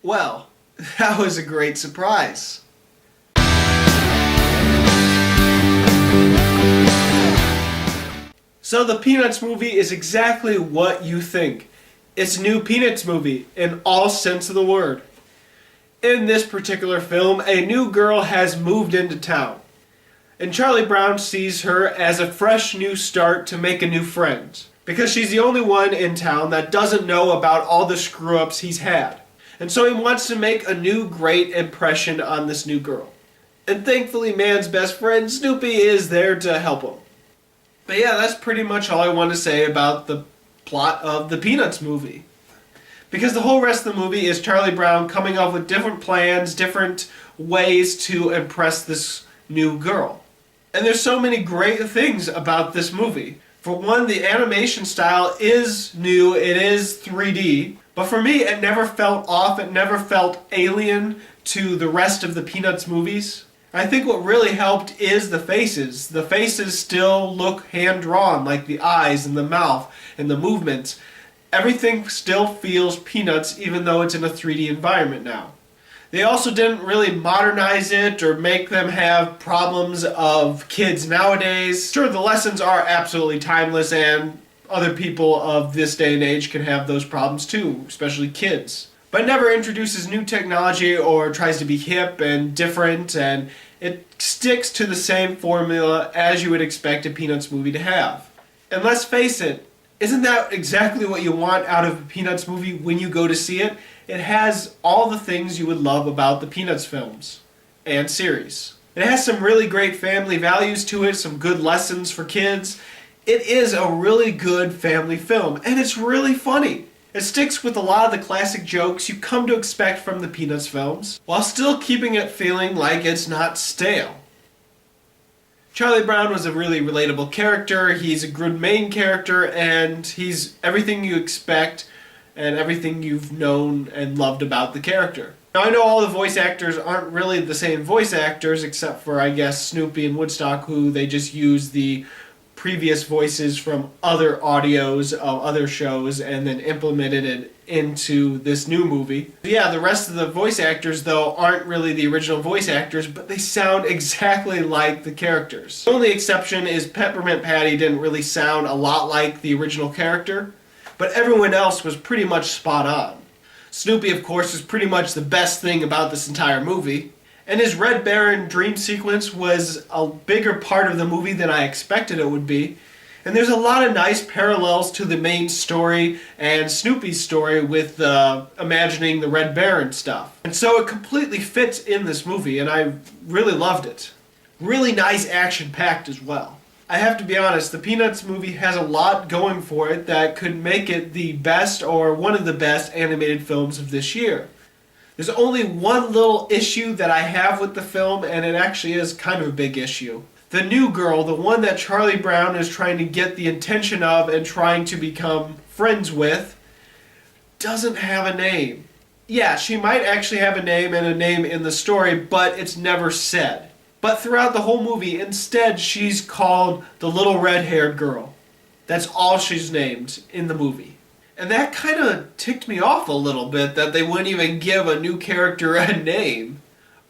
Well, that was a great surprise. So the Peanuts movie is exactly what you think. It's a new Peanuts movie in all sense of the word. In this particular film, a new girl has moved into town, and Charlie Brown sees her as a fresh new start to make a new friend, because she's the only one in town that doesn't know about all the screw-ups he's had. And so he wants to make a new great impression on this new girl. And thankfully, man's best friend, Snoopy, is there to help him. But yeah, that's pretty much all I want to say about the plot of the Peanuts movie. Because the whole rest of the movie is Charlie Brown coming up with different plans, different ways to impress this new girl. And there's so many great things about this movie. For one, the animation style is new, it is 3D. But for me, it never felt off, it never felt alien to the rest of the Peanuts movies. I think what really helped is the faces. The faces still look hand-drawn, like the eyes and the mouth and the movements. Everything still feels Peanuts, even though it's in a 3D environment now. They also didn't really modernize it or make them have problems of kids nowadays. Sure, the lessons are absolutely timeless, and other people of this day and age can have those problems too, especially kids. But it never introduces new technology or tries to be hip and different, and it sticks to the same formula as you would expect a Peanuts movie to have. And let's face it, isn't that exactly what you want out of a Peanuts movie when you go to see it? It has all the things you would love about the Peanuts films and series. It has some really great family values to it, some good lessons for kids. It is a really good family film, and it's really funny. It sticks with a lot of the classic jokes you come to expect from the Peanuts films, while still keeping it feeling like it's not stale. Charlie Brown was a really relatable character, he's a good main character, and he's everything you expect and everything you've known and loved about the character. Now I know all the voice actors aren't really the same voice actors, except for I guess Snoopy and Woodstock, who they just use the previous voices from other audios of other shows and then implemented it into this new movie. Yeah, the rest of the voice actors though aren't really the original voice actors, but they sound exactly like the characters. The only exception is Peppermint Patty didn't really sound a lot like the original character, but everyone else was pretty much spot on. Snoopy, of course, is pretty much the best thing about this entire movie. And his Red Baron dream sequence was a bigger part of the movie than I expected it would be. And there's a lot of nice parallels to the main story and Snoopy's story with imagining the Red Baron stuff. And so it completely fits in this movie, and I really loved it. Really nice action-packed as well. I have to be honest, the Peanuts movie has a lot going for it that could make it the best or one of the best animated films of this year. There's only one little issue that I have with the film, and it actually is kind of a big issue. The new girl, the one that Charlie Brown is trying to get the attention of and trying to become friends with, doesn't have a name. Yeah, she might actually have a name and a name in the story, but it's never said. But throughout the whole movie, instead she's called the little red-haired girl. That's all she's named in the movie. And that kind of ticked me off a little bit, that they wouldn't even give a new character a name.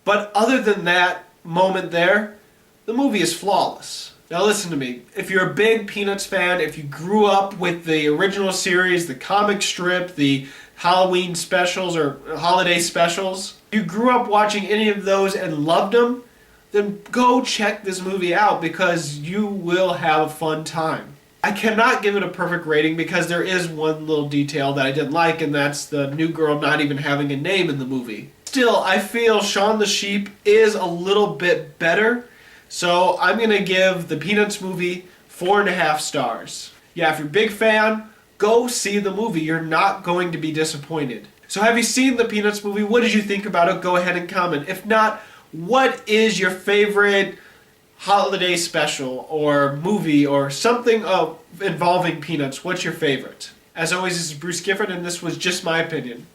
But other than that moment there, the movie is flawless. Now listen to me, if you're a big Peanuts fan, if you grew up with the original series, the comic strip, the Halloween specials or holiday specials, if you grew up watching any of those and loved them, then go check this movie out because you will have a fun time. I cannot give it a perfect rating because there is one little detail that I didn't like, and that's the new girl not even having a name in the movie. Still, I feel Shaun the Sheep is a little bit better, so I'm going to give the Peanuts movie 4.5 stars. Yeah, if you're a big fan, go see the movie. You're not going to be disappointed. So have you seen the Peanuts movie? What did you think about it? Go ahead and comment. If not, what is your favorite holiday special or movie or something involving Peanuts? What's your favorite? As always, this is Bruce Gifford, and this was Just My Opinion.